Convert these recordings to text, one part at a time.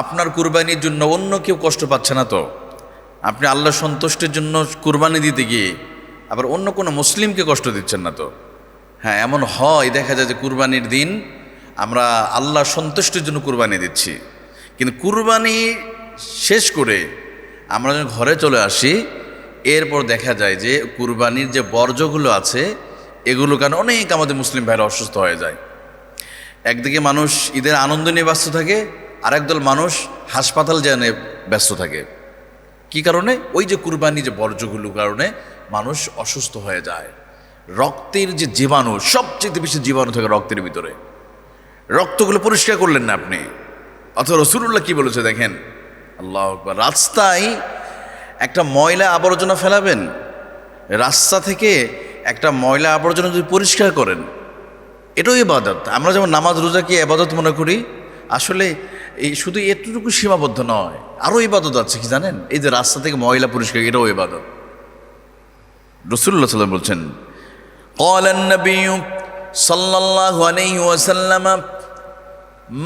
আপনার কুরবানির জন্য অন্য কেউ কষ্ট পাচ্ছে না তো? আপনি আল্লাহ সন্তুষ্টির জন্য কুরবানি দিতে গিয়ে আবার অন্য কোনো মুসলিমকে কষ্ট দিচ্ছেন না তো? হ্যাঁ, এমন হয়, দেখা যায় যে কুরবানির দিন আমরা আল্লাহ সন্তুষ্টির জন্য কুরবানি দিচ্ছি, কিন্তু কুরবানি শেষ করে আমরা যখন ঘরে চলে আসি, এরপর দেখা যায় যে কুরবানির যে বর্জ্যগুলো আছে এগুলো কারণে অনেক আমাদের মুসলিম ভাইরা অসুস্থ হয়ে যায়। একদিকে মানুষ ঈদের আনন্দ নিয়ে ব্যস্ত থাকে, আর একদল মানুষ হাসপাতাল যেয়ে ব্যস্ত থাকে। কি কারণে? ওই যে কুরবানি যে বর্জ্যগুলোর কারণে মানুষ অসুস্থ হয়ে যায়। রক্তের যে জীবাণু, সবচেয়ে বেশি জীবাণু থাকে রক্তের ভিতরে। রক্তগুলো পরিষ্কার করলেন না আপনি, অথবা রাসূলুল্লাহ কি বলেছে দেখেন, আল্লাহু আকবার। রাস্তায় একটা ময়লা আবর্জনা ফেলাবেন, রাস্তা থেকে একটা ময়লা আবর্জনা যদি পরিষ্কার করেন, এটাও ইবাদত। আমরা যেমন নামাজ রোজাকে ইবাদত মনে করি, আসলে এই শুধু এতটুকু সীমাবদ্ধ নয়, আরও ইবাদত আছে। কি জানেন? এই যে রাস্তা থেকে ময়লা পরিষ্কার, এটাও ইবাদত। রাসূলুল্লাহ সাল্লাল্লাহু আলাইহি ওয়াসাল্লাম বলছেন, ক্বালা আন-নাবিয়্যু সাল্লাল্লাহু আলাইহি ওয়াসাল্লাম,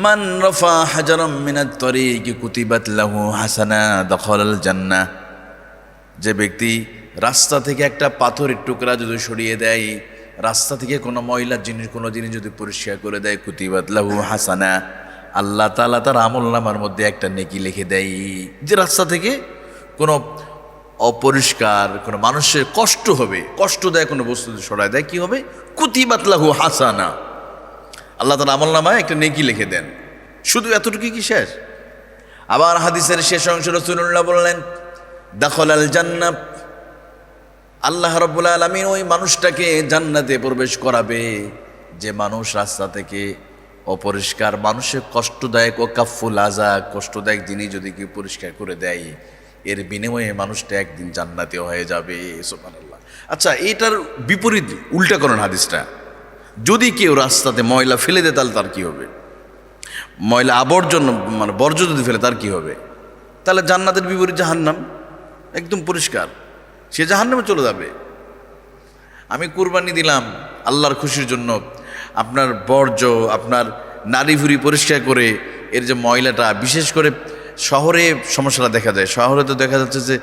মান রাফা হাজারাম মিনাত তরিকি কুতিবাত লাহু হাসানা দাখালাল জান্নাহ। যে ব্যক্তি রাস্তা থেকে একটা পাথরের টুকরা যদি সরিয়ে দেয়, রাস্তা থেকে কোনো ময়লা জিনিস কোনো জিনিস যদি পরিষ্কার করে দেয়, কুতিবাত লাহু হাসানা, আল্লাহ তাআলা তার আমলনামার মধ্যে একটা নেকি লিখে দেয়। যে রাস্তা থেকে কোনো অপরিষ্কার কোনো মানুষের কষ্ট হবে, কষ্ট দেয় কোনো বস্তু সরায় দেয়, কি হবে? কুতিবাত লাহু হাসানা, আল্লাহ তার আমলনামায় একটা নেকি লিখে দেন। শুধু এতটুকু কি শেষ? আবার হাদিসের শেষ অংশ রাসূলুল্লাহ বললেন, দাখালাল জান্নাহ, আল্লাহ রাব্বুল আলামিন ওই মানুষটাকে জান্নাতে প্রবেশ করাবে যে মানুষ রাস্তা থেকে অপরিষ্কার মানুষের কষ্টদায়ক ও কাফুল আযা, কষ্টদায়ক জিনিস যদি কেউ পরিষ্কার করে দেয়, এর বিনিময়ে মানুষটা একদিন জান্নাতে হয়ে যাবে। সুবহানাল্লাহ। আচ্ছা, এটার বিপরীত উল্টা করেন হাদিসটা। যদি কেউ রাস্তাতে ময়লা ফেলে দেয়, তাহলে তার কি হবে? ময়লা আবর্জনা মানে বর্জ্য যদি ফেলে, তার কি হবে? তাহলে জান্নাতের বিপরীত জাহান্নাম, একদম পরিষ্কার, সে জাহান্নামে চলে যাবে। আমি কুরবানি দিলাম আল্লাহর খুশির জন্য, আপনার বর্জ্য, আপনার নারী ভুঁড়ি পরিষ্কার করে এর যে ময়লাটা, বিশেষ করে শহরে সমস্যাটা দেখা যায়। শহরে তো দেখা যাচ্ছে যে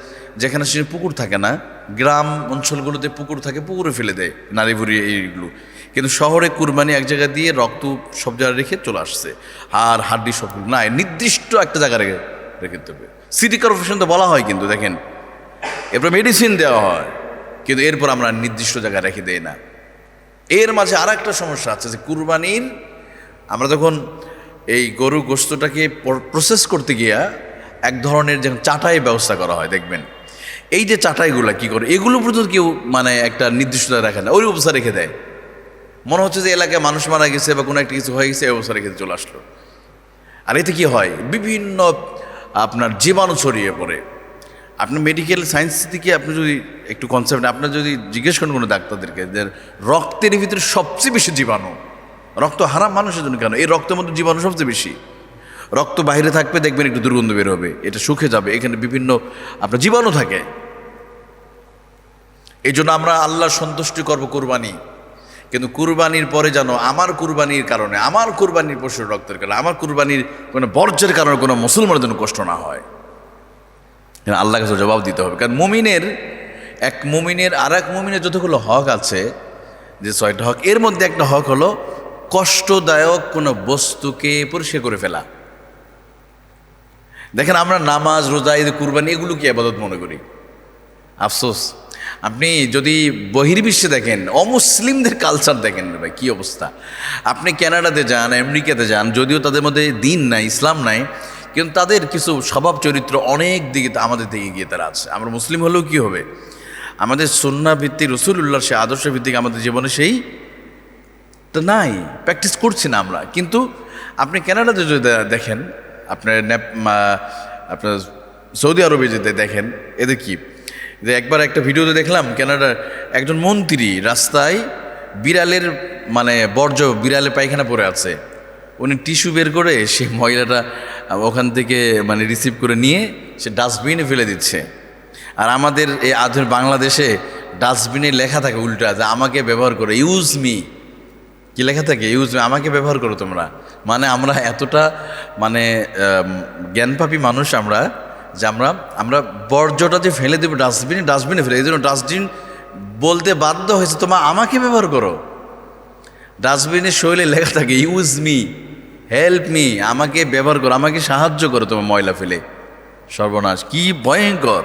যেখানে সে পুকুর থাকে না, গ্রাম অঞ্চলগুলোতে পুকুর থাকে, পুকুরে ফেলে দেয় নারী ভুঁড়ি এইগুলো। কিন্তু শহরে কুরবানি এক জায়গায় দিয়ে রক্ত সব জায়গায় রেখে চলে আসছে, আর হাড্ডি সবগুলো না, নির্দিষ্ট একটা জায়গায় রেখে দিতে হবে। সিটি কর্পোরেশন তো বলা হয়, কিন্তু দেখেন এরপর মেডিসিন দেওয়া হয়, কিন্তু এরপর আমরা নির্দিষ্ট জায়গায় রেখে দেই না। এর মাঝে আর একটা সমস্যা আছে যে কুরবানির আমরা যখন এই গরু গোশতটাকে প্রসেস করতে গিয়া এক ধরনের যেমন চাটাই ব্যবস্থা করা হয়, দেখবেন এই যে চাটাইগুলো কি করে, এগুলো পর্যন্ত কেউ মানে একটা নির্দিষ্ট জায়গায় রাখে না, ওই অবস্থা রেখে দেয়। মনে হচ্ছে যে এলাকায় মানুষ মারা গেছে বা কোনো একটা কিছু হয়ে গেছে, এই অবস্থা রেখে চলে আসলো। আর এতে কি হয়? বিভিন্ন আপনার জীবাণু ছড়িয়ে পড়ে। আপনি মেডিকেল সায়েন্স থেকে আপনি যদি একটু কনসেপ্ট, আপনার যদি জিজ্ঞেস করেন কোনো ডাক্তারদেরকে যে রক্তের ভিতরে সবচেয়ে বেশি জীবাণু, রক্ত হারাম মানুষের জন্য কেন? এই রক্তের মধ্যে জীবাণু সবচেয়ে বেশি। রক্ত বাইরে থাকবে, দেখবেন একটু দুর্গন্ধ বের হবে, এটা শুকে যাবে, এখানে বিভিন্ন আপনার জীবাণু থাকে। এই জন্য আমরা আল্লাহ সন্তুষ্টি করবো কুরবানি, কিন্তু কুরবানির পরে যেন আমার কুরবানির কারণে, আমার কুরবানির পশুর রক্তের কারণে, আমার কুরবানির কোনো বর্জ্যের কারণে কোনো মুসলমানের জন্য কষ্ট না হয়। আল্লাহর কাছে জবাব দিতে হবে। কারণ মুমিনের আর এক মুমিনের যতগুলো হক আছে, যে 6টা হক, এর মধ্যে একটা হক হলো কষ্টদায়ক কোনো বস্তুকে পরিষ্কার করে ফেলা। দেখেন আমরা নামাজ, রোজা, ঈদ, কুরবানি এগুলো কি ইবাদত মনে করি। আফসোস, আপনি যদি বহির্বিশ্বে দেখেন, অমুসলিমদের কালচার দেখেন, ভাই কি অবস্থা। আপনি কানাডাতে যান, আমেরিকাতে যান, যদিও তাদের মধ্যে দিন নাই, ইসলাম নাই, কিন্তু তাদের কিছু স্বভাব চরিত্র অনেক দিকে আমাদের দিকে গিয়ে তারা আছে। আমরা মুসলিম হলেও কি হবে, আমাদের সুন্নাহ ভিত্তিক রাসূলুল্লাহর সেই আদর্শ ভিত্তিক আমাদের জীবনে সেই তো নাই, প্র্যাকটিস করছি না আমরা। কিন্তু আপনি কানাডাতে যদি দেখেন, আপনার আপনার সৌদি আরবে যদি দেখেন, এদের কি যে একবার একটা ভিডিওতে দেখলাম, কানাডার একজন মন্ত্রী রাস্তায় বিড়ালের মানে বর্জ্য, বিড়ালের পায়খানা পড়ে আছে, উনি টিস্যু বের করে সে ময়লাটা ওখান থেকে মানে রিসিভ করে নিয়ে সে ডাস্টবিনে ফেলে দিচ্ছে। আর আমাদের এই আধুনিক বাংলাদেশে ডাস্টবিনে লেখা থাকে উল্টা, যে আমাকে ব্যবহার করে, ইউজ মি, কি লেখা থাকে, ইউজ আমাকে ব্যবহার করো তোমরা। মানে আমরা এতটা মানে জ্ঞানপাপী মানুষ আমরা, যে আমরা বর্জ্যটা যে ফেলে দেবো ডাস্টবিনে ফেলে, এই জন্য ডাস্টবিন বলতে বাধ্য হয়েছে তোমার আমাকে ব্যবহার করো। ডাস্টবিনের শৈলে লেখা থাকে ইউজ মি, হেল্প মি, আমাকে ব্যবহার করো, আমাকে সাহায্য করো তোমার ময়লা ফেলে। সর্বনাশ, কি ভয়ঙ্কর।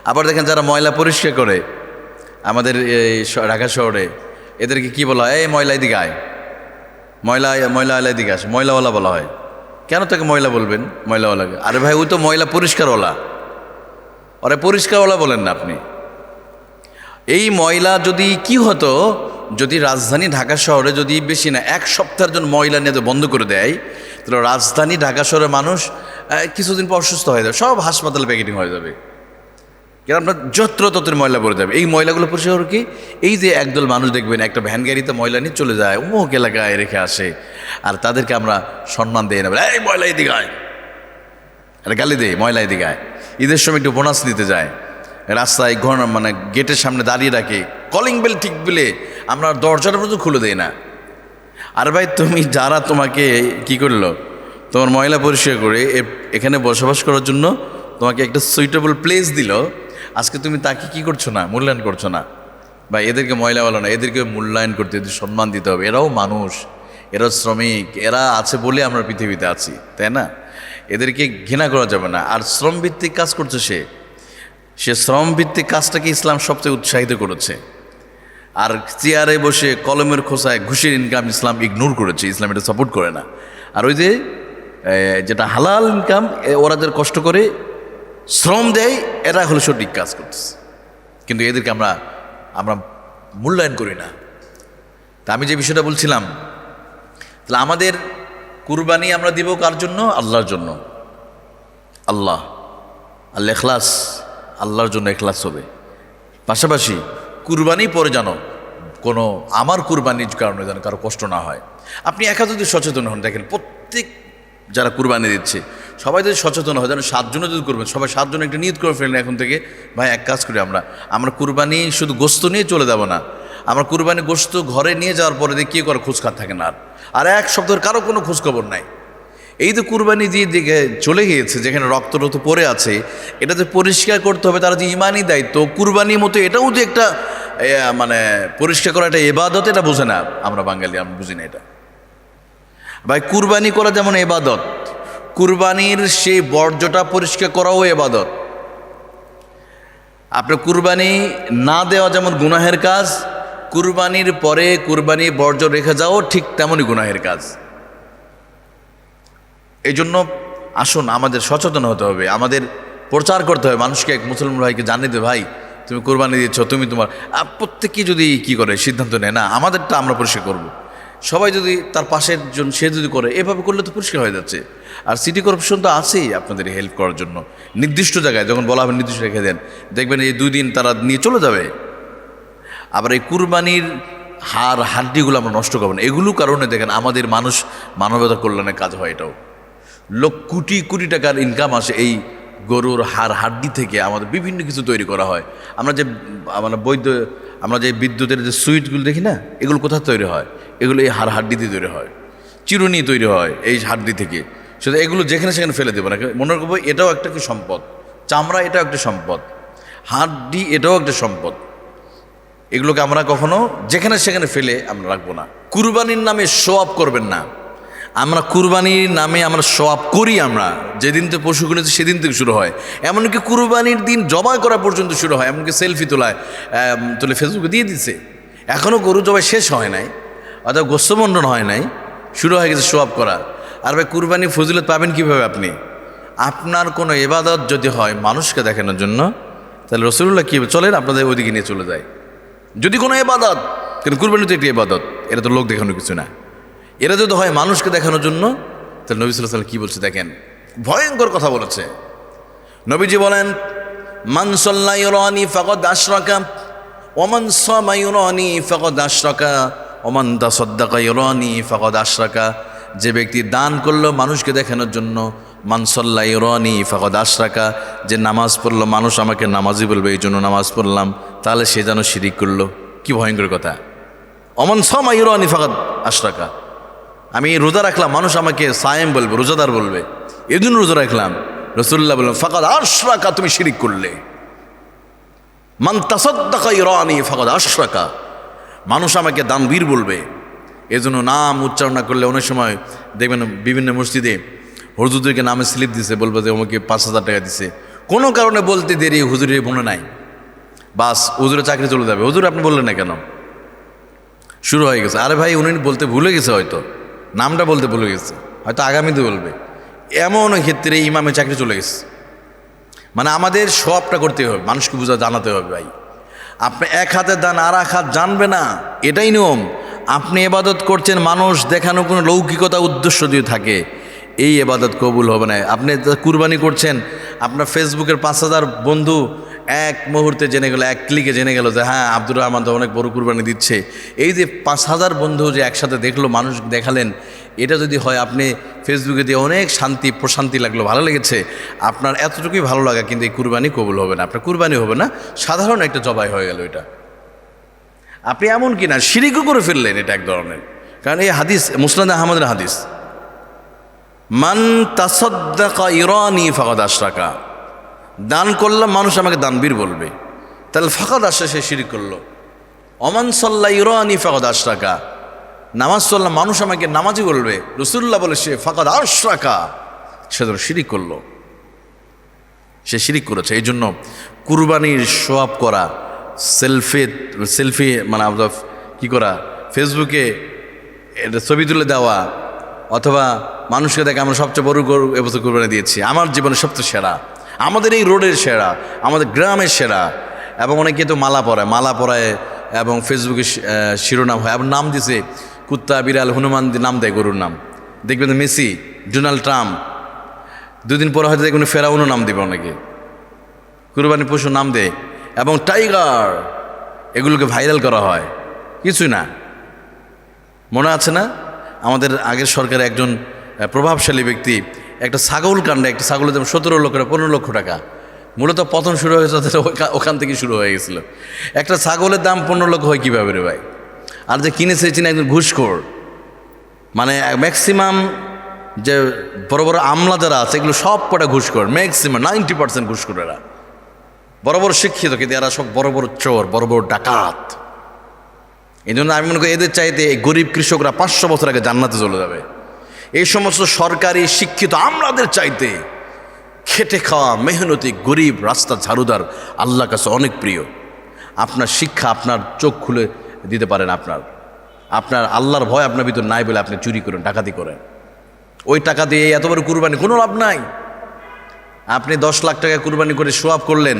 আবার দেখেন যারা ময়লা পরিষ্কার করে আমাদের এই ঢাকা শহরে, এদেরকে কি বলা হয়, এই ময়লা এদিকে আয়, ময়লা এদিকে আসে, ময়লাওয়ালা বলা হয়। কেন তাকে ময়লা বলবেন? ময়লাওয়ালাকে, আরে ভাই ওই তো ময়লা পরিষ্কারওয়ালা, আরে পরিষ্কারওয়ালা বলেন না আপনি। এই ময়লা যদি কি হতো, যদি রাজধানী ঢাকা শহরে যদি বেশি না 1 সপ্তাহের জন্য ময়লা নিয়ে বন্ধ করে দেয়, তাহলে রাজধানী ঢাকা শহরের মানুষ কিছুদিন পর অসুস্থ হয়ে যাবে, সব হাসপাতালে প্যাকেটিং হয়ে যাবে। কারণ আপনার যত্র ময়লা পড়ে যাবে। এই ময়লাগুলো পরিষ্কার কি, এই যে একদল মানুষ দেখবেন একটা ভ্যান গাড়িতে ময়লা নিয়ে চলে যায়, অমুক এলাকায় রেখে আসে, আর তাদেরকে আমরা সম্মান দিই না, এই ময়লা এদিকে আয়, আর গালি দেয় ময়লা এদিকে আয়। ঈদের সময় একটু বোনাস নিতে যায়, রাস্তায় মানে গেটের সামনে দাঁড়িয়ে রাখে, কলিং বেল ঠিক বলে আমরা দরজাটা পর্যন্ত খুলে দেই না। আর ভাই তুমি যারা তোমাকে কি করলো, তোমার ময়লা পরিষ্কার করে এখানে বসবাস করার জন্য তোমাকে একটা সুইটেবল প্লেস দিল, আজকে তুমি তাকে কি করছো না, মূল্যায়ন করছো না। ভাই এদেরকে ময়লাওয়ালা না, এদেরকে মূল্যায়ন করতে, এদের সম্মান দিতে হবে। এরাও মানুষ, এরা শ্রমিক, এরা আছে বলে আমরা পৃথিবীতে আছি, তাই না? এদেরকে ঘৃণা করা যাবে না। আর শ্রমভিত্তিক কাজ করছে সে শ্রমভিত্তিক কাজটাকে ইসলাম সবচেয়ে উৎসাহিত করেছে। আর চেয়ারে বসে কলমের খোসায় ঘুষের ইনকাম ইসলাম ইগনোর করেছে, ইসলাম এটা সাপোর্ট করে না। আর ওই যে যেটা হালাল ইনকাম, ওরা যাদের কষ্ট করে শ্রম দেয়, এরা হলো সঠিক কাজ করতেছে, কিন্তু এদেরকে আমরা মূল্যায়ন করি না। তা আমি যে বিষয়টা বলছিলাম, তাহলে আমাদের কুরবানি আমরা দিব কার জন্য? আল্লাহর জন্য। আল্লাহ ইখলাস, আল্লাহর জন্য ইখলাস হবে। পাশাপাশি কুরবানি পরে জানো কোনো আমার কুরবানির কারণে যেন কারো কষ্ট না হয়। আপনি একা যদি সচেতন হন, দেখেন প্রত্যেক যারা কুরবানি দিচ্ছে সবাই যদি সচেতন হয়, যেন 7 জনে যদি করবেন, সবাই 7 জন একটা নিয়ত করে ফেলেন এখন থেকে, ভাই এক কাজ করি আমরা কুরবানি শুধু গোস্ত নিয়ে চলে যাব না, আমরা কুরবানি গোস্ত ঘরে নিয়ে যাওয়ার পরে দিয়ে কী করে খোঁজখাত থাকে না, আর 1 সপ্তাহের কারো কোনো খোঁজখবর নাই। এই যে কুরবানি দিয়ে দিকে চলে গিয়েছে, যেখানে রক্ত পড়ে আছে, এটা যে পরিষ্কার করতে হবে, তারা যে ইমানই দায়িত্ব, কুরবানির মতো এটাও যে একটা মানে পরিষ্কার করা একটা ইবাদত, এটা বোঝে না আমরা বাঙালি, আমরা বুঝি না এটা। ভাই কুরবানি করা যেমন ইবাদত, কুরবানির সেই বর্জ্যটা পরিষ্কার করাও ইবাদত। আপনার কুরবানি না দেওয়া যেমন গুনাহের কাজ, কুরবানির পরে কুরবানি বর্জ্য রেখে যাও ঠিক তেমনই গুনাহের কাজ। এই জন্য আসুন আমাদের সচেতন হতে হবে, আমাদের প্রচার করতে হবে, মানুষকে এক মুসলমান ভাইকে জানিয়ে দেবে, ভাই তুমি কুরবানি দিচ্ছ, তুমি তোমার প্রত্যেকেই যদি কি করে সিদ্ধান্ত নেয় না, আমাদেরটা আমরা পরিষ্কার করব। সবাই যদি তার পাশের জন সে যদি করে, এভাবে করলে তো পরিষ্কার হয়ে যাচ্ছে। আর সিটি কর্পোরেশন তো আছেই আপনাদের হেল্প করার জন্য, নির্দিষ্ট জায়গায় যখন বলা হবে নির্দিষ্ট রেখে দেন, দেখবেন এই 2 দিন তারা নিয়ে চলে যাবে। আবার এই কুরবানির হাড্ডিগুলো আমরা নষ্ট করবো না, এগুলো কারণে দেখেন আমাদের মানবতা কল্যাণের কাজ হয়। এটাও কোটি কোটি টাকার ইনকাম আসে এই গরুর হাড্ডি থেকে, আমাদের বিভিন্ন কিছু তৈরি করা হয়। আমরা যে বিদ্যুতের যে সুইচগুলো দেখি না, এগুলো কোথা তৈরি হয়? এগুলো এই হাড্ডি দিয়ে তৈরি হয়, চিরুনি তৈরি হয় এই হাড্ডি থেকে। শুধু এগুলো যেখানে সেখানে ফেলে দেবো না, মনে করবো এটাও একটা কি সম্পদ, চামড়া এটাও একটা সম্পদ, হাড্ডি এটাও একটা সম্পদ। এগুলোকে আমরা কখনো যেখানে সেখানে ফেলে আমরা রাখবো না। কুরবানির নামে শো আপ করবেন না। আমরা কুরবানির নামে আমরা শো আপ করি, আমরা যেদিন থেকে পশু কিনেছি সেদিন থেকে শুরু হয়, এমনকি কুরবানির দিন জবাই করা পর্যন্ত শুরু হয়, এমনকি সেলফি তুলে ফেসবুকে দিয়ে দিচ্ছে। এখনও গরু জবাই শেষ হয় নাই, অর্থাৎ গোস্ত হয় নাই, শুরু হয়ে গেছে শো আপ করা। আর ভাই কুরবানি ফজিলত পাবেন কীভাবে? আপনার কোনো ইবাদত যদি হয় মানুষকে দেখানোর জন্য, তাহলে রাসূলুল্লাহ কী চলেন আপনাদের ওইদিকে নিয়ে চলে যায়। যদি কোনো ইবাদত, কিন্তু কুরবানি তো একটি ইবাদত, এটা তো লোক দেখানোর কিছু না, এরা যদি হয় মানুষকে দেখানোর জন্য, তাহলে নবী সাল্লাল্লাহু আলাইহি ওয়াসাল্লাম কী বলছে দেখেন, ভয়ঙ্কর কথা বলেছে। নবীজি বলেন, মান সাল্লা ইউরানি ফাকাদ আশরাকা ওয়া মান সামা ইউরানি ফাকাদ আশরাকা ওয়া মান তাসাদ্দাকা ইউরানি ফাকাদ আশরাকা। যে ব্যক্তি দান করলো মানুষকে দেখানোর জন্য, মান সাল্লা ইউরানি ফাকাদ আশরাকা, যে নামাজ পড়লো মানুষ আমাকে নামাজি বলবে এই জন্য নামাজ পড়লাম, তাহলে সে যেন শিরিক করলো। কি ভয়ঙ্কর কথা! অমন সামা ইউরানি ফাকাদ আশরাকা, আমি রোজা রাখলাম, মানুষ আমাকে সায়েম বলবে, রোজাদার বলবে, এই জন্য রোজা রাখলাম। রাসূলুল্লাহ বললেন ফাকাদ আশরাকা, তুমি শিরিক করলে। মান তাসাদ্দাকা ইউরানি ফাকাদ আশরাকা, মানুষ আমাকে দানবীর বলবে। এজন্য নাম উচ্চারণ না করলে অনেক সময় দেখবেন বিভিন্ন মসজিদে হুজুরদেরকে নামে স্লিপ দিছে, বলবে যে আমাকে 5,000 টাকা দিছে, কোনো কারণে বলতে দেরি, হুজুরের মনে নাই, বাস হুজুরের চাকরি চলে যাবে। হুজুর আপনি বললেন না কেন? শুরু হয়ে গেছে। আরে ভাই উনি বলতে ভুলে গেছে, হয়তো নামটা বলতে ভুলে গেছে, হয়তো আগামীতে বলবে। এমন ক্ষেত্রে ইমামের চাকরি চলে গেছে। মানে আমাদের সবটা করতে হবে, মানুষকে জানাতে হবে ভাই, আপনি এক হাতে দান আর এক হাত জানবে না, এটাই নিয়ম। আপনি এবাদত করছেন, মানুষ দেখানো কোনো লৌকিকতা উদ্দেশ্য দিয়ে থাকে, এই এবাদত কবুল হবে না। আপনি কুরবানি করছেন, আপনার ফেসবুকের 5,000 বন্ধু এক মুহূর্তে জেনে গেল, এক ক্লিকে জেনে গেল যে হ্যাঁ আব্দুর রহমান তো অনেক বড় কুরবানি দিচ্ছে। এই যে 5,000 বন্ধু যে একসাথে দেখলো, মানুষ দেখালেন, এটা যদি হয় আপনি ফেসবুকে দিয়ে অনেক শান্তি প্রশান্তি লাগলো, ভালো লেগেছে, আপনার এতটুকুই ভালো লাগা, কিন্তু এই কুরবানি কবুল হবে না, আপনার কুরবানি হবে না, সাধারণ একটা জবাই হয়ে গেল এটা। আপনি এমন কি না শিরিকও করে ফেললেন, এটা এক ধরনের। কারণ এই হাদিস মুসনাদে আহমদের হাদিস, মান তাসাদ্দাকা ইরানি ফাকাদ আশরাকা, দান করলাম মানুষ আমাকে দানবীর বলবে, তাহলে ফাকাদ আশরাকা, সে শিরিক করলো। অমান সাল্লা ইরানি ফাকাদ আশরাকা, নামাজ সাল্লাম মানুষ আমাকে নামাজি বলবে, রাসূলুল্লাহ বলে সে ফাকাদ আশরাকা, সে তো শিরিক করলো, সে শিরিক করেছে। এই জন্য কুরবানির সোয়াব করা, সেলফি মানে কী করা, ফেসবুকে এটা ছবি তুলে দেওয়া, অথবা মানুষকে দেখে আমরা সবচেয়ে বড় গরু এবছর কুরবানি দিয়েছি, আমার জীবনে সবচেয়ে সেরা, আমাদের এই রোডের সেরা, আমাদের গ্রামের সেরা। এবং অনেকে তো মালা পরায় এবং ফেসবুকে শিরোনাম হয়, এবং নাম দিছে কুত্তা, বিড়াল, হনুমান নাম দেয় গরুর নাম। দেখবেন মেসি, ডোনাল্ড ট্রাম্প, 2 দিন পরে হয়তো দেখবেন ফেরাউনও নাম দেবে, অনেকে কুরবানি পশুর নাম দেয়, এবং টাইগার, এগুলোকে ভাইরাল করা হয়। কিছুই না, মনে আছে না আমাদের আগের সরকারে একজন প্রভাবশালী ব্যক্তি একটা ছাগল কাণ্ডে, একটা ছাগলের দাম 17 লক্ষ 15 লক্ষ টাকা, মূলত পতন শুরু হয়েছে ওখান থেকে শুরু হয়ে গেছিলো। একটা ছাগলের দাম 15 লক্ষ হয় কীভাবে রে ভাই? আর যে কিনেছে চিনি একজন ঘুষখোর, মানে ম্যাক্সিমাম যে বড় বড় আমলা যারা আছে এগুলো সব কটা ঘুষখোর, ম্যাক্সিমাম 90% ঘুষখোর। এরা বড় বড় শিক্ষিত, কিন্তু এরা সব বড় বড় চোর, বড় বড় ডাকাত। এই জন্য আমি মনে করি এদের চাইতে এই গরিব কৃষকরা 500 বছর আগে জান্নাতে চলে যাবে। এই সমস্ত সরকারি শিক্ষিত আমলাদের চাইতে খেটে খাওয়া মেহনতি গরিব রাস্তা ঝাড়ুদার আল্লাহর কাছে অনেক প্রিয়। আপনার শিক্ষা আপনার চোখ খুলে দিতে পারেন, আপনার আল্লাহর ভয় আপনার ভিতর নাই বলে আপনি চুরি করেন, ডাকাতি করেন। ওই টাকা দিয়ে এত বড় কুরবানি কোনো লাভ নাই। আপনি 10 লাখ টাকা কুরবানি করে সোয়াব করলেন,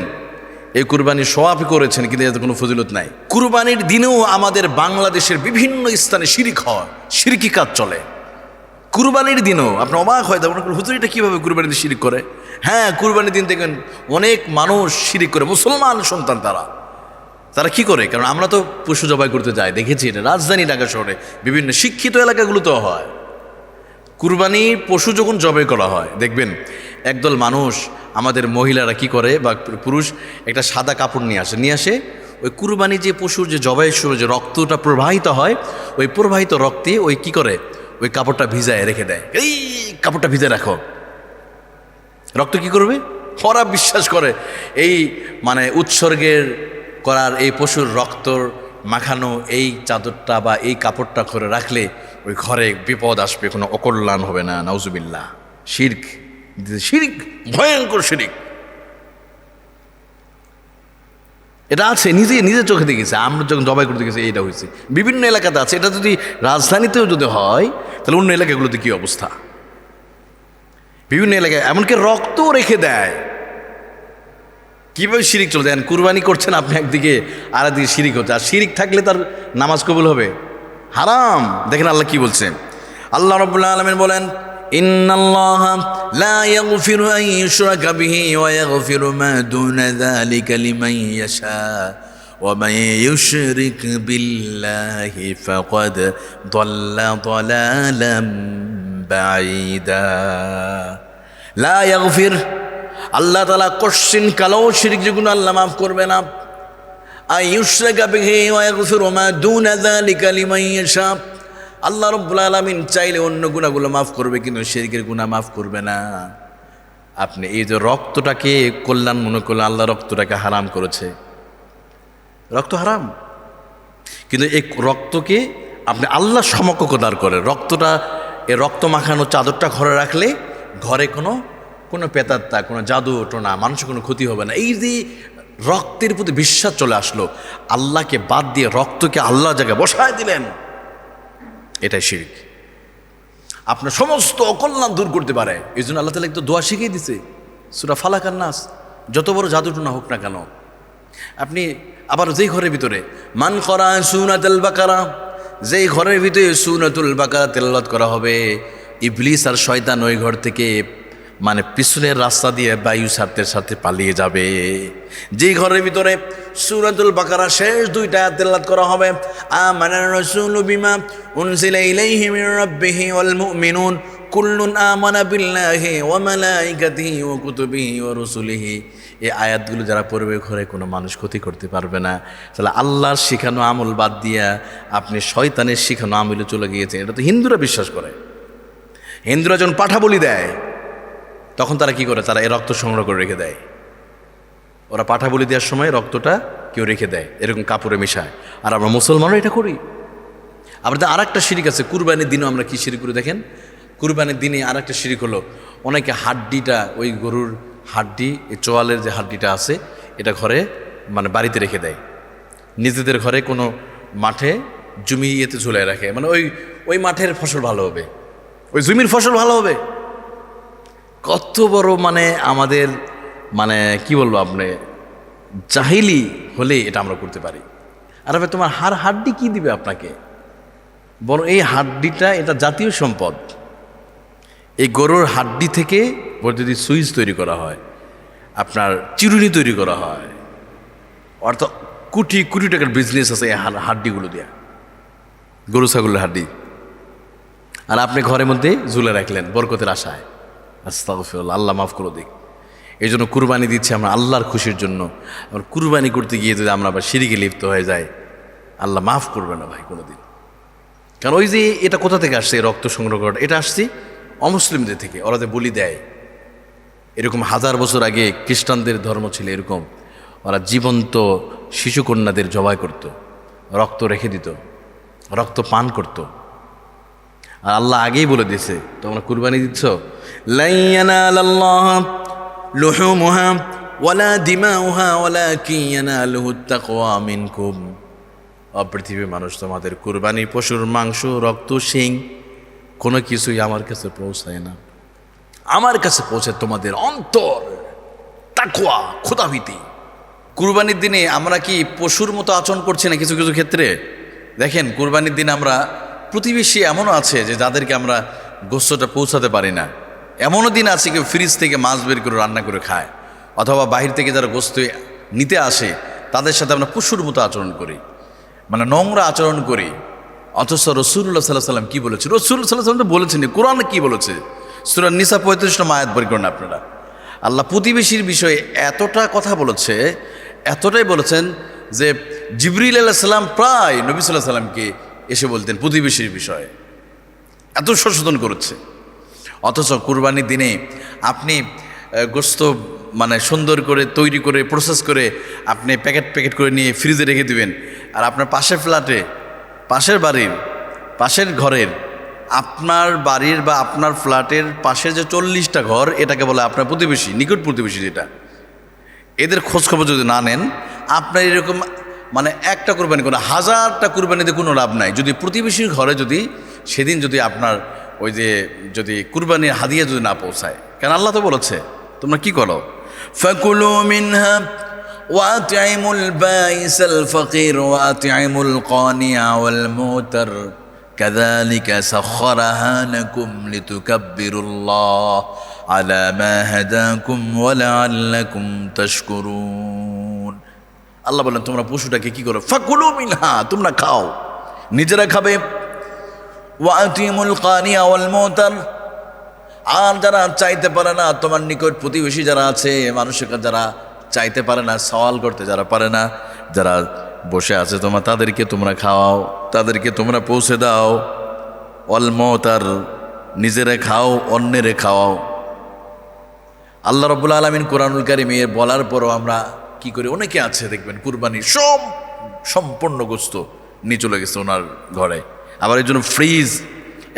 এই কুরবানি সোয়াবই করেছেন, কিন্তু এতে কোনো ফজিলত নাই। কুরবানির দিনেও আমাদের বাংলাদেশের বিভিন্ন স্থানে শিরিক হয়, শিরকি কাজ চলে। কুরবানির দিনও আপনি অবাক হয়ে যাবেন, হুজুর এটা কীভাবে কুরবানির দিন শিরিক করে? হ্যাঁ, কুরবানির দিন দেখেন অনেক মানুষ শিরিক করে, মুসলমান সন্তান তারা কি করে? কারণ আমরা তো পশু জবাই করতে যাই, দেখেছি এটা রাজধানী ঢাকা শহরে বিভিন্ন শিক্ষিত এলাকাগুলোতেও হয়। কুরবানি পশু যখন জবাই করা হয়, দেখবেন একদল মানুষ, আমাদের মহিলারা কি করে বা পুরুষ, একটা সাদা কাপড় নিয়ে আসে ওই কুরবানি যে পশুর যে জবাইয়ের সময় যে রক্তটা প্রবাহিত হয়, ওই প্রবাহিত রক্তে ওই কি করে, ওই কাপড়টা ভিজায় রেখে দেয়। এই কাপড়টা ভিজে রাখো, রক্ত কি করবে? ওরা বিশ্বাস করে এই মানে উৎসর্গের করার এই পশুর রক্তর মাখানো এই চাদরটা বা এই কাপড়টা করে রাখলে ওই ঘরে বিপদ আসবে, কোনো অকল্যাণ হবে না। নাউজুবিল্লাহ, শিরক, ভয়ঙ্কর শিরক। এটা আছে, নিজে চোখে দেখেছে, আমরা যখন জবাই করতে গেছি এটা হয়েছে, বিভিন্ন এলাকাতে আছে। এটা যদি রাজধানীতেও যদি হয় তাহলে অন্য এলাকাগুলোতে কী অবস্থা? বিভিন্ন এলাকায় এমনকি রক্তও রেখে দেয়। কীভাবে শিরিক চলে দেন? কুরবানি করছেন আপনি একদিকে, আর একদিকে শিরিক হচ্ছে। আর শিরিক থাকলে তার নামাজ কবুল হবে? হারাম। দেখেন আল্লাহ কি বলছেন। আল্লাহ রাব্বুল আলামিন বলেন, ইন্নাল্লাহা লা ইয়াগফিরু আন ইউশরাকা বিহি ওয়া ইয়াগফিরু মা দুনা যালিকা লিমান ইয়াশা ওয়া মান ইউশরিক বিল্লাহি ফাকাদ দাল্লা দালালাম বাঈদা। লা ইয়াগফির, আল্লাহ তাআলা কোশ্চিন কালেও শিরিক যেগুলো আল্লাহ মাফ করবে না। আইয়ুশরাকা বিহি ওয়া ইয়াগফিরু মা দুনা যালিকা লিমান ইয়াশা। আল্লাহ রাব্বুল আলামিন চাইলে অন্য গুনাহগুলো মাফ করবে, কিন্তু শিরকের গুনাহ মাফ করবে না। আপনি এই যে রক্তটাকে কল্যাণ মনে করলে আল্লাহ রক্তটাকে হারাম করেছে, রক্ত হারাম, কিন্তু এই রক্তকে আপনি আল্লাহ সমকক্ষ দাঁড় করেন। রক্তটা, এই রক্ত মাখানো চাদরটা ঘরে রাখলে ঘরে কোনো পেতাত্তা, কোনো জাদু টোনা, মানুষের কোনো ক্ষতি হবে না। এই যে রক্তের প্রতি বিশ্বাস চলে আসলো, আল্লাহকে বাদ দিয়ে রক্তকে আল্লাহ জায়গায় বসায় দিলেন, এটাই শিরক। আপনার সমস্ত অকল্যাণ দূর করতে পারে। এই জন্য আল্লাহ তাআলা একটু দোয়া শিখিয়ে দিছে, সূরা ফালাক আর নাস। যত বড় জাদু টোনা হোক না কেন, আপনি আবার যেই ঘরের ভিতরে মান করা সূরাতুল বাকারা, যেই ঘরের ভিতরে সূরাতুল বাকারা তেলাওয়াত করা হবে, ইবলিস আর শয়তান ওই ঘর থেকে মানে পিছনের রাস্তা দিয়ে বায়ু সাথে পালিয়ে যাবে। যেই ঘরের ভিতরে সূরাতুল বাকারা শেষ দুইটা আয়াত তেলাওয়াত করা হবে, আমানার রাসূলু বিমা উনজিলা ইলাইহি মির রাব্বিহি ওয়াল মুমিনুন কুল্লুন আমানা বিল্লাহি ওয়া মালাইকাতিহি ওয়া কুতুবিহি ওয়া রুসুলিহি, এই আয়াতগুলো যারা পড়বে ঘরে কোনো মানুষ ক্ষতি করতে পারবে না। তাহলে আল্লাহর শিখানো আমল বাদ দিয়া আপনি শয়তানের শিখানো আমলে চলে গিয়েছেন, এটা তো হিন্দুরা বিশ্বাস করে। হিন্দুরা যখন পাঠা বলি দেয় তখন তারা কি করে, তারা এই রক্ত সংগ্রহ করে রেখে দেয়। ওরা পাঠা বলি দেওয়ার সময় রক্তটা কেউ রেখে দেয়, এরকম কাপড়ে মিশায়। আর আমরা মুসলমানরা এটা করি। আমাদের আর একটা শিরিক আছে, কুরবানির দিনও আমরা কি শিরিক করি দেখেন। কুরবানির দিনে আর একটা শিরিক হলো, অনেকে হাড্ডিটা, ওই গরুর হাড্ডি, এই চোয়ালের যে হাড্ডিটা আছে, এটা ঘরে মানে বাড়িতে রেখে দেয়, নিজেদের ঘরে কোনো মাঠে জমি ইয়েতে ঝুলাই রাখে, মানে ওই মাঠের ফসল ভালো হবে, ওই জমির ফসল ভালো হবে। কত বড় মানে আমাদের মানে কি বলবো, আপনি জাহিলি হলে এটা আমরা করতে পারি। আর ভাই তোমার হাড্ডি কি দিবে আপনাকে, বরং এই হাড্ডিটা এটা জাতীয় সম্পদ। এই গরুর হাড্ডি থেকে যদি সুইচ তৈরি করা হয়, আপনার চিরুনি তৈরি করা হয়, অর্থাৎ কোটি কোটি টাকার বিজনেস আছে এই হাড্ডিগুলো দেয়া, গরু ছাগলের হাড্ডি। আর আপনি ঘরের মধ্যে ঝুলে রাখলেন বরকতের আশায়। আস্তাগফিরুল্লাহ, আল্লাহ মাফ করে দিক। এই জন্য কুরবানি দিচ্ছি আমরা আল্লাহর খুশির জন্য। আর কুরবানি করতে গিয়ে যদি আমরা আবার শিরকে লিপ্ত হয়ে যাই, আল্লাহ মাফ করবে না ভাই কোনোদিন। কারণ ওই যে এটা কোথা থেকে আসছে, রক্ত সংগ্রহ করা, এটা আসছে অমুসলিমদের থেকে। ওরা যে বলি দেয়, এরকম 1000 বছর আগে খ্রিস্টানদের ধর্ম ছিল এরকম, ওরা জীবন্ত শিশুকন্যাদের জবাই করত, রক্ত রেখে দিত, রক্ত পান করত। আর আল্লাহ আগেই বলে দিয়েছে, তোমরা কুরবানি দিচ্ছ, লা ইয়ানালাল্লাহ লুহুমুহা ওয়ালা দিমাউহা ওয়ালাকিন ইয়ানালুহুত তাকওয়া মিনকুম। পৃথিবীর মানুষ, তোমাদের কুরবানি পশুর মাংস, রক্ত, শিং কোনো কিছুই আমার কাছে পৌঁছায় না। আমার কাছে পৌঁছে তোমাদের অন্তর, তাকওয়া, খোদাভীতি। কুরবানির দিনে আমরা কি পশুর মতো আচরণ করছি না কিছু কিছু ক্ষেত্রে? দেখেন, কুরবানির দিন আমরা প্রতিবেশী এমনও আছে যে যাদেরকে আমরা গোশতটা পৌঁছাতে পারি না। এমনও দিন আছে কেউ ফ্রিজ থেকে মাছ বের করে রান্না করে খায়, অথবা বাহির থেকে যারা গোশত নিতে আসে তাদের সাথে আমরা পশুর মতো আচরণ করি, মানে নোংরা আচরণ করি। অথচ রাসূলুল্লাহ সাল্লাল্লাহু আলাইহি ওয়াসাল্লাম কি বলেছে? রাসূলুল্লাহ সাল্লাল্লাহু আলাইহি ওয়াসাল্লাম বলেছেন, কোরআন কি বলেছে? সূরা নিসা 35 নম্বর আয়াত বের করেন আপনারা। আল্লাহ প্রতিবেশীর বিষয়ে এতটা কথা বলেছে, এতটাই বলেছেন যে জিবরিল আলাইহিস সালাম প্রায় নবী সাল্লাল্লাহু আলাইহি ওয়াসাল্লামকে এসে বলতেন প্রতিবেশীর বিষয়ে, এত সচেতন করেছে। অথচ কুরবানির দিনে আপনি গোশত মানে সুন্দর করে তৈরি করে প্রসেস করে আপনি প্যাকেট করে নিয়ে ফ্রিজে রেখে দিবেন, আর আপনার পাশের ফ্ল্যাটে, পাশের বাড়ির, পাশের ঘরের, আপনার বাড়ির বা আপনার ফ্ল্যাটের পাশে যে 40টা ঘর, এটাকে বলে আপনার প্রতিবেশী, নিকট প্রতিবেশী যেটা। এদের খোঁজখবর যদি না নেন, আপনার এরকম মানে একটা কুরবানি করে 1000টা কুরবানিতে কোনো লাভ নাই যদি প্রতিবেশীর ঘরে যদি সেদিন যদি আপনার ওই যে যদি কুরবানির হাদিয়া যদি না পৌঁছায়। কারণ আল্লাহ তো বলেছে তোমরা কি করো, ফাকুলু মিনহা ওয়াতিমুল বাইসাল ফাকির ওয়াতিমুল কানিয়া ওয়াল মুতার কাযালিকা সাখখারাহা লাকুম লিতুকাব্বিরুল্লাহ আলা মা হাদাকুম ওয়া লাআল্লাকুম তাশকুরুন। আল্লাহ বলেন তোমরা পশুটাকে কি করো, ফাকুলু মিনহা, তোমরা খাও, নিজেরা খাবে, ওয়াতিমুল কানিয়া ওয়াল মুতার, আর যারা চাইতে পারে না, তোমার নিকট প্রতিবেশী যারা আছে, মানুষের যারা চাইতে পারে না, সওয়াল করতে যারা পারে না, যারা বসে আছে তাদেরকে তোমরা খাওয়াও, তাদেরকে তোমরা পৌঁছে দাও। আর নিজেরা খাও, অন্যেরে খাওয়াও। আল্লাহ রাব্বুল আলামিন কোরআনুল কারীমে বলার পরও আমরা কি করি? অনেকে আছে দেখবেন কুরবানির সম্পূর্ণ গোস্ত নিয়ে চলে গেছে ওনার ঘরে। আবার এই জন্য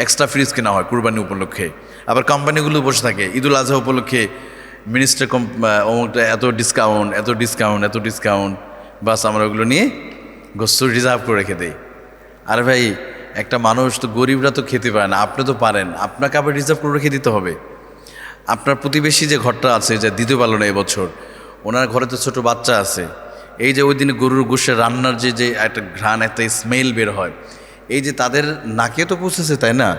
এক্সট্রা ফ্রিজ কেনা হয় কুরবানি উপলক্ষে। আবার কোম্পানিগুলো বসে থাকে ঈদুল আজহা উপলক্ষে, মিনিস্টার এত ডিসকাউন্ট, বাস আমরা ওগুলো নিয়ে গোস্ত রিজার্ভ করে রেখে দেই। আর ভাই, একটা মানুষ তো, গরিবরা তো খেতে পারে না, আপনি তো পারেন, আপনাকে আবার রিজার্ভ করে রেখে দিতে হবে। আপনার প্রতিবেশী যে ঘরটা আছে, যে দিতে পারলো না এবছর, ওনার ঘরে তো ছোট বাচ্চা আছে। এই যে ওই দিনে গরুর গোশে রান্নার যে একটা ঘ্রাণ, একটা স্মেল বের হয়, এই যে তাদের নাকে তো পৌঁছেছে, তাই না?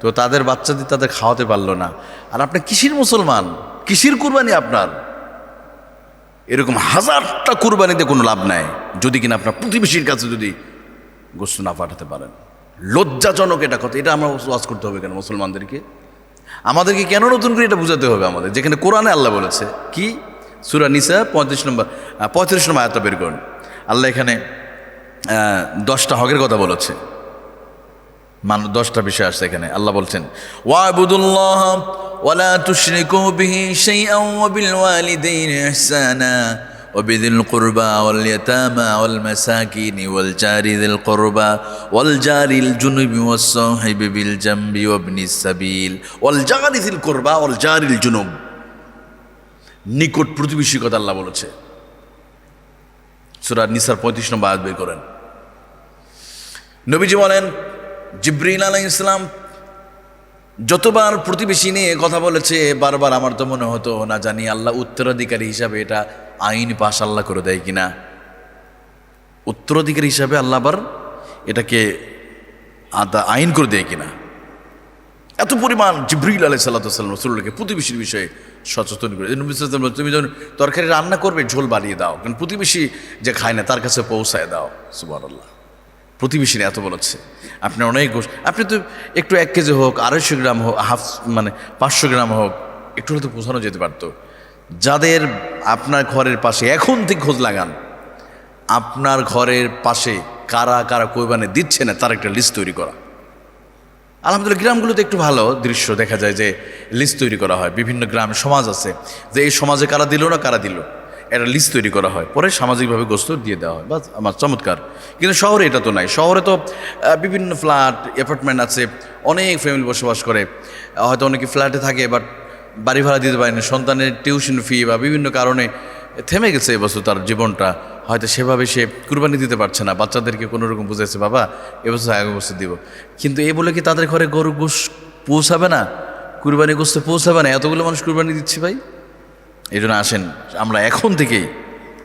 তো তাদের বাচ্চাদের তাদের খাওয়াতে পারলো না। আর আপনি কিসির মুসলমান, কিসির কুরবানি আপনার? এরকম হাজারটা কুরবানিতে কোনো লাভ নাই যদি কিনা আপনার প্রতিবেশীর কাছে যদি গোস্ত না পাঠাতে পারেন। লজ্জাজনক এটা কথা। এটা আমরা ওয়াজ করতে হবে কেন মুসলমানদেরকে? আমাদেরকে কেন নতুন করে এটা বুঝাতে হবে আমাদের, যেখানে কোরআনে আল্লাহ বলেছে কি? সূরা নিসা 35 নম্বর আয়াতটা বের করুন। আল্লাহ এখানে 10টা হকের কথা বলেছে, 10টা বিষয় আসছে এখানে। আল্লাহ বলছেন, ওয়া'বুদুল্লাহ ওয়া লা তুশরিকু বিহি শাইআন ওয়া বিল ওয়ালিদাইনি ইহসানা ওয়া বিযিল কুরবা ওয়াল ইয়াতামা ওয়াল মাসাকিনি ওয়াল জারি যিল কুরবা ওয়াল জারিল জুনুবি ওয়াস সাহিবি বিল জামবি ওয়া ইবনিস সাবিল ওয়াল জারি যিল কুরবা ওয়াল জারিল জুনুব। নিকট প্রতিবেশীর কথা আল্লাহ বলেছে। সূরা নিসার 35 নম্বর আয়াত বের করেন। নবীজি বলেন, জিবরিল আলাইহিস সালাম যতবার প্রতিবেশী নিয়ে কথা বলেছে, বারবার আমার তো মনে হতো না জানি আল্লাহ উত্তরাধিকারী হিসাবে এটা আইন পাশ আল্লাহ করে দেয় কিনা। উত্তরাধিকারী হিসাবে আল্লাহ আবার এটাকে আইন করে দেয় কিনা। এত পরিমাণ জিবরিল আলাইহিস সালাম রাসূলকে প্রতিবেশীর বিষয়ে সচেতন করে। তুমি যখন তরকারি রান্না করবে, ঝোল বাড়িয়ে দাও, কারণ প্রতিবেশী যে খায় না তার কাছে পৌঁছায় দাও। সুবহানাল্লাহ, প্রতিবেশী এত বলেছে। আপনি অনেক আপনি তো একটু 1 কেজি হোক, 250 গ্রাম হোক, 500 গ্রাম হোক, একটু হয়তো পৌঁছানো যেতে পারতো। যাদের আপনার ঘরের পাশে, এখন থেকে খোঁজ লাগান, আপনার ঘরের পাশে কারা কারা কোরবানি দিচ্ছে না তার একটা লিস্ট তৈরি করা। আলহামদুলিল্লাহ, গ্রামগুলোতে একটু ভালো দৃশ্য দেখা যায় যে লিস্ট তৈরি করা হয়। বিভিন্ন গ্রামে সমাজ আছে যে এই সমাজে কারা দিল না কারা দিল, একটা লিস্ট তৈরি করা হয়, পরে সামাজিকভাবে গোস্ত দিয়ে দেওয়া হয়। বা আমার চমৎকার। কিন্তু শহরে এটা তো নাই। শহরে তো বিভিন্ন ফ্ল্যাট, অ্যাপার্টমেন্ট আছে, অনেক ফ্যামিলি বসবাস করে। হয়তো অনেকে ফ্ল্যাটে থাকে, বাট বাড়ি ভাড়া দিতে পারেনি, সন্তানের টিউশন ফি বা বিভিন্ন কারণে থেমে গেছে এবছর তার জীবনটা। হয়তো সেভাবে সে কুরবানি দিতে পারছে না। বাচ্চাদেরকে কোনো রকম বুঝাইছে, বাবা এবছর আগামী বছর দিব, কিন্তু এ বলে কি তাদের ঘরে গরু গোশ পৌঁছাবে না, কুরবানি গোস্ত পৌঁছাবে না? এতগুলো মানুষ কুরবানি দিচ্ছে ভাই। এই জন্য আসেন আমরা এখন থেকেই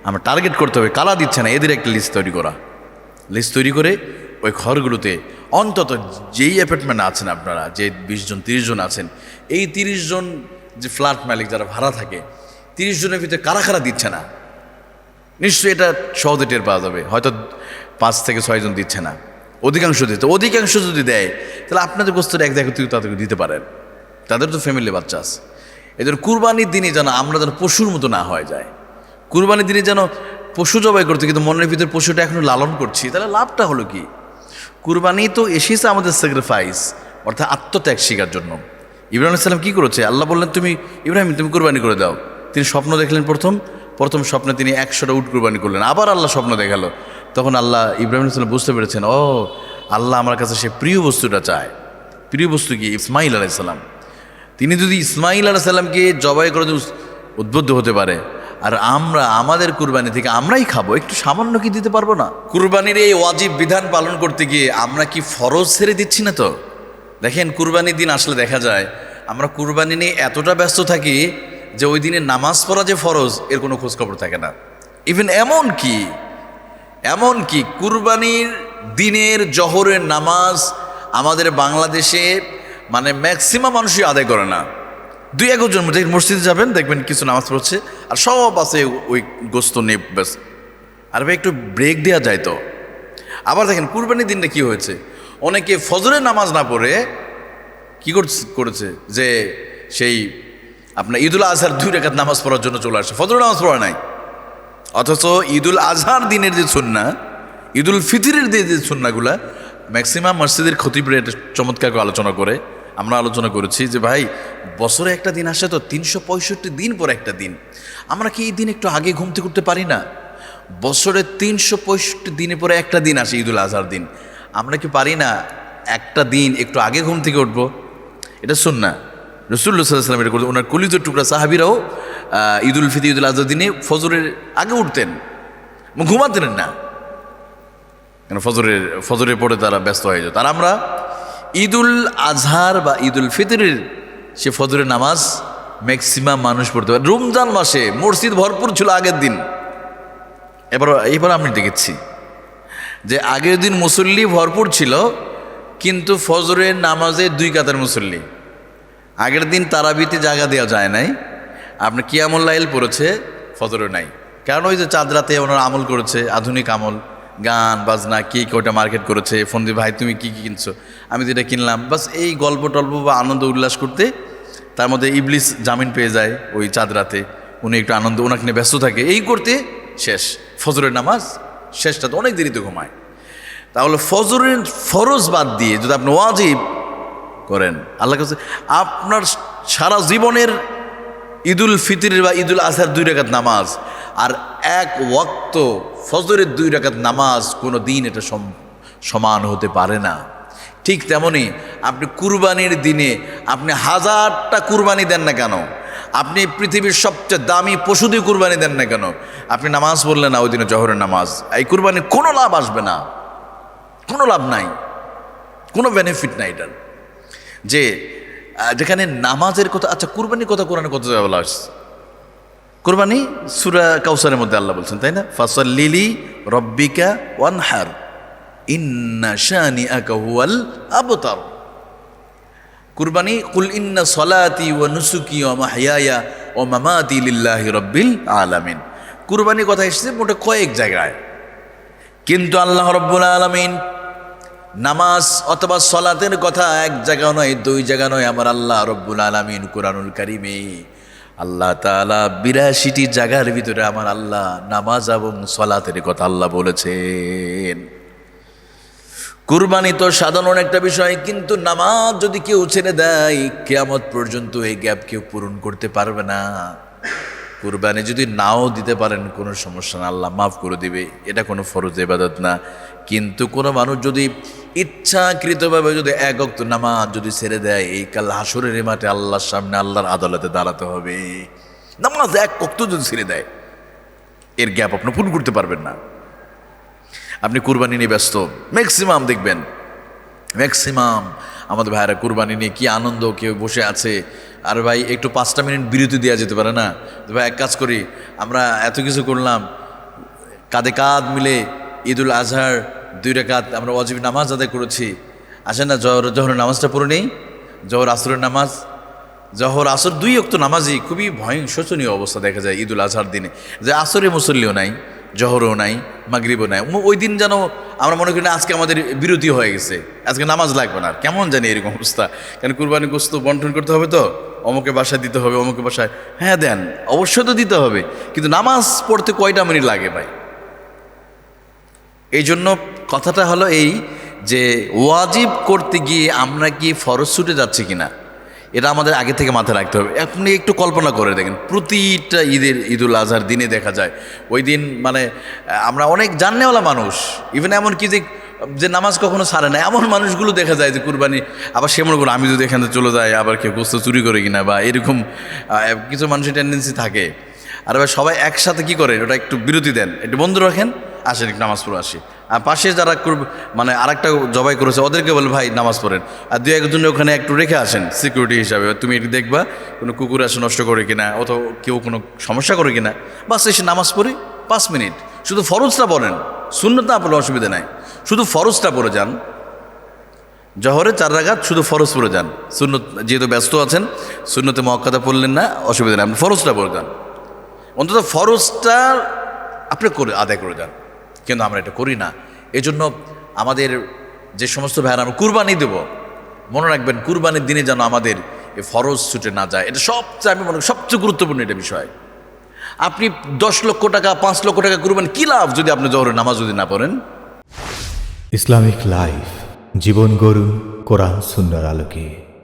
আমরা টার্গেট করতে হবে, কারা দিচ্ছে না এদের একটা লিস্ট তৈরি করা। লিস্ট তৈরি করে ওই ঘরগুলোতে অন্তত যেই অ্যাপার্টমেন্ট আছেন আপনারা, যে 20 জন 30 জন আছেন, এই 30 জন যে ফ্ল্যাট মালিক যারা ভাড়া থাকে, 30 জনের ভিতরে কারা কারা দিচ্ছে না, নিশ্চয়ই এটা সহজে টের পাওয়া যাবে। হয়তো 5 থেকে 6 জন দিচ্ছে না, অধিকাংশ দিতে। অধিকাংশ যদি দেয় তাহলে আপনাদের গোস্তটা এক জায়গায় তাদেরকে দিতে পারেন, তাদের তো ফ্যামিলি বাচ্চা আছে। এদের কুরবানির দিনে যেন আমরা যেন পশুর মতো না হয়ে যায়। কুরবানির দিনে যেন পশু জবাই করতে, কিন্তু মনের ভিতরে পশুটা এখনো লালন করছি, তাহলে লাভটা হলো কি? কুরবানি তো এসেছে আমাদের স্যাক্রিফাইস, অর্থাৎ আত্মত্যাগ শিকার জন্য। ইব্রাহিম আলাইহিস সালাম কি করেছে? আল্লাহ বললেন, তুমি ইব্রাহিম তুমি কুরবানি করে দাও। তিনি স্বপ্ন দেখলেন, প্রথম স্বপ্নে তিনি 100টা উট কুরবানি করলেন। আবার আল্লাহ স্বপ্ন দেখালো, তখন আল্লাহ ইব্রাহিম আলাইহিস সালাম বুঝতে পেরেছেন, ও আল্লাহ আমার কাছে সে প্রিয় বস্তুটা চায়। প্রিয় বস্তু কি? ইসমাইল আলাইহিস সালাম। তিনি যদি ইসমাইল আলাইহিস সালামকে জবাই করে উদ্বুদ্ধ হতে পারে, আর আমরা আমাদের কুরবানি থেকে আমরাই খাবো, একটু সামান্য কি দিতে পারবো না? কুরবানির এই ওয়াজিব বিধান পালন করতে গিয়ে আমরা কি ফরজ ছেড়ে দিচ্ছি না? তো দেখেন, কুরবানির দিন আসলে দেখা যায় আমরা কুরবানি নিয়ে এতটা ব্যস্ত থাকি যে ওই দিনে নামাজ পড়া যে ফরজ এর কোনো খোঁজখবর থাকে না। ইভেন এমন কি কুরবানির দিনের জহরের নামাজ আমাদের বাংলাদেশে মানে ম্যাক্সিমাম মানুষই আদায় করে না। 2-1 জন মসজিদে যাবেন, দেখবেন কিছু নামাজ পড়ছে আর সব আছে ওই গোস্ত নিয়ে ব্যাস। আর ভাই একটু ব্রেক দেওয়া যায় তো। আবার দেখেন কুরবানির দিনটা কি হয়েছে, অনেকে ফজরের নামাজ না পড়ে কি করেছে যে সেই আপনার ঈদুল আজহার 2 রাকাত নামাজ পড়ার জন্য চলে আসে, ফজরের নামাজ পড়া নাই। অথচ ঈদুল আজহার দিনের যে সুন্নাহ, ঈদুল ফিতরের যে সুন্নাহগুলা ম্যাক্সিমাম মসজিদের খতিবরা এটা চমৎকার করে আলোচনা করে। আমরা আলোচনা করেছি যে ভাই বছরে একটা দিন আসে তো 365 দিন পর একটা দিন, আমরা কি এই দিন একটু আগে ঘুম থেকে উঠতে পারি না? বছরে 365 দিনে পরে একটা দিন আসে ঈদুল আজহার দিন, আমরা কি পারি না একটা দিন একটু আগে ঘুম থেকে উঠবো? এটা সুন্নাহ। রাসূলুল্লাহ সাল্লাল্লাহু আলাইহি ওয়াসাল্লাম এটা করতেন। ওনার কলিজার টুকরা সাহাবীরাও ঈদুল ফিতর ঈদুল আজহার দিনে ফজরের আগে উঠতেন, ঘুমাতেন না, কেন ফজরের পরে তারা ব্যস্ত হয়ে যেত। আর আমরা ঈদুল আজহার বা ঈদুল ফিতরের সে ফজরের নামাজ ম্যাক্সিমাম মানুষ পড়তে পারে। রমজান মাসে মসজিদ ভরপুর ছিল আগের দিন। এবার আমি দেখেছি যে আগের দিন মুসল্লি ভরপুর ছিল, কিন্তু ফজরের নামাজে 2 কাতার মুসল্লি। আগের দিন তারাবিতে জায়গা দেওয়া যায় নাই, আপনার কিয়ামুল লাইল পড়েছে, ফজরে নাই। কারণ ওই যে চাঁদ রাতে ওনারা আমল করেছে, আধুনিক আমল, গান বাজনা, কে কোটা মার্কেট করেছে, ফোন দিয়ে ভাই তুমি কি কি কিনছো, আমি যেটা কিনলাম, বাস এই গল্প টল্প বা আনন্দ উল্লাস করতে তার মধ্যে ইবলিস জামিন পেয়ে যায় ওই চাঁদ রাতে, উনি একটু আনন্দ ওনাকে নিয়ে ব্যস্ত থাকে, এই করতে শেষ ফজরের নামাজ শেষটা তো অনেক দেরিতে ঘুমায়। তাহলে ফজরের ফরজ বাদ দিয়ে যদি আপনি ওয়াজিব করেন, আল্লাহর কাছে আপনার সারা জীবনের ঈদুল ফিতরের বা ঈদুল আজহার 2 রাকাত নামাজ আর এক ওয়াক্ত ফজরের 2 রাকাত নামাজ কোনো দিন এটা সমান হতে পারে না। ঠিক তেমনি আপনি কুরবানির দিনে আপনি 1000টা কুরবানি দেন না কেন, আপনি পৃথিবীর সবচেয়ে দামি পশু দিয়ে কুরবানি দেন না কেন, আপনি নামাজ পড়লেন না ওই দিনে জোহরের নামাজ, এই কুরবানির কোনো লাভ আসবে না, কোনো লাভ নাই, কোনো বেনিফিট নাই এটার। যে যেখানে নামাজের কথা, আচ্ছা কুরবানির কথা কোরআনে কত জায়গায় বলা আসছে? কুরবানি সূরা কাউসারের মধ্যে আল্লাহ বলছেন, তাই না? ফাসাল্লি লি রাব্বিকা ওয়ানহার ইন্না শানিআকা হুয়াল আবতার। কুরবানি কুল ইন্না সলাতি ওয়া নুসুকি ওয়া মাহইয়ায়া ওয়া মামাতি লিল্লাহি রাব্বিল আলামিন। কুরবানির কথা এসেছে মোটে কয়েক জায়গায়, কিন্তু আল্লাহ রাব্বুল আলামিন নামাজ অথবা সলাতের কথা এক জায়গা নয়, 2 জায়গা নয়, আমার আল্লাহ রব্বুল আলামিন কুরআনুল কারীমে আল্লাহ তাআলা 82টি জায়গার ভিতরে আমার আল্লাহ নামাজ এবং সলাতের কথা আল্লাহ বলেছেন। কুরবানি তো সাধারণ একটা বিষয়, কিন্তু নামাজ যদি কেউ ছেড়ে দেয় কিয়ামত পর্যন্ত এই গ্যাপ কেউ পূরণ করতে পারবে না। কুরবানি যদি নাও দিতে পারেন কোনো সমস্যা না, আল্লাহ মাফ করে দিবে, এটা কোনো ফরজ ইবাদত না। কিন্তু কোনো মানুষ যদি ইচ্ছাকৃতভাবে যদি 1 ওয়াক্ত নামাজ যদি ছেড়ে দেয়, এই কাল হাসরের মাঠে আল্লাহর সামনে আল্লাহর আদালতে দাঁড়াতে হবে। নামাজ 1 ওয়াক্ত যদি ছেড়ে দেয়, এর গ্যাপ আপনি পূরণ করতে পারবেন না। আপনি কুরবানি নিয়ে ব্যস্ত, ম্যাক্সিমাম দেখবেন, ম্যাক্সিমাম আমাদের ভাইয়েরা কুরবানি নিয়ে কি আনন্দ, কেউ বসে আছে, আর ভাই একটু 5টা মিনিট বিরতি দেওয়া যেতে পারে না? ভাই এক কাজ করি, আমরা এত কিছু করলাম, কাঁধে কাঁধ মিলে ঈদুল আজহার 2 রাকাত আমরা ওয়াজিব নামাজ আদায় করেছি, আসেন না জহরের নামাজটা পড়ে নেই। জহর আসরের নামাজ, জহর আসর 2 ওয়াক্ত নামাজই খুবই শোচনীয় অবস্থা দেখা যায় ঈদুল আজহার দিনে, যে আসরে মুসল্লিও নাই, জহরও নাই, মাগরিবও নাই। ওই দিন যেন আমরা মনে করি না আজকে আমাদের বিরতি হয়ে গেছে, আজকে নামাজ লাগবে না, কেমন জানি এরকম অবস্থা। কারণ কুরবানি গোশত বন্টন করতে হবে তো, অমুকে বাসায় দিতে হবে, অমুকে বাসায়, হ্যাঁ দেন, অবশ্যই তো দিতে হবে, কিন্তু নামাজ পড়তে কয়টা মিনিট লাগে ভাই? এই জন্য কথাটা হলো এই যে ওয়াজিব করতে গিয়ে আমরা কি ফরজ ছুটে যাচ্ছি কিনা, এটা আমাদের আগে থেকে মাথায় রাখতে হবে। আপনি একটু কল্পনা করে দেখেন, প্রতিটা ঈদুল আজহার দিনে দেখা যায় ওই দিন মানে আমরা অনেক জাননেওয়ালা মানুষ, ইভেন এমন কি যে নামাজ কখনো ছাড়ে না, এমন মানুষগুলো দেখা যায় যে কুরবানি, আবার সে মনে করুন আমি যদি এখান থেকে চলে যাই আবার কেউ গোশত চুরি করে কিনা, বা এরকম কিছু মানুষের টেন্ডেন্সি থাকে। আর এবার সবাই একসাথে কি করে, ওটা একটু বিরতি দেন, একটু বন্ধ রাখেন, আসেন একটু নামাজ পড়ে আসি। আর পাশে যারা মানে আরেকটা জবাই করেছে ওদেরকে বলে ভাই নামাজ পড়েন, আর 2-1 ওখানে একটু রেখে আসেন সিকিউরিটি হিসাবে, তুমি একটু দেখবা কোনো কুকুর আসে নষ্ট করে কিনা, অথবা কেউ কোনো সমস্যা করে কিনা, বাস এসে নামাজ পড়ি 5 মিনিট। শুধু ফরজটা পড়েন, সুন্নত না পড়লে অসুবিধা নাই, শুধু ফরজটা পড়ে যান। জহরে 4 রাকাত শুধু ফরজ পড়ে যান, সুন্নত যেহেতু ব্যস্ত আছেন সুন্নতে মুআক্কাদা পড়লেন না, অসুবিধা নেই, আপনি ফরজটা পড়ে যান, অন্তত ফরজটা আপনি করে আদায় করে যান। কিন্তু আমরা এটা করি না। এই জন্য আমাদের যে সমস্ত ভাইয়েরা আমরা কুরবানি দেব, মনে রাখবেন কুরবানির দিনে যেন আমাদের এই ফরজ ছুটে না যায়, এটা সবচেয়ে আমি মনে করি সবচেয়ে গুরুত্বপূর্ণ এটা বিষয়। আপনি 10 লক্ষ টাকা 5 লক্ষ টাকা কুরবানি কি লাভ যদি আপনি জোহরের নামাজ যদি না পড়েন? ইসলামিক লাইফ, জীবন গড়ুন কোরআন সুন্নাহর আলোকে।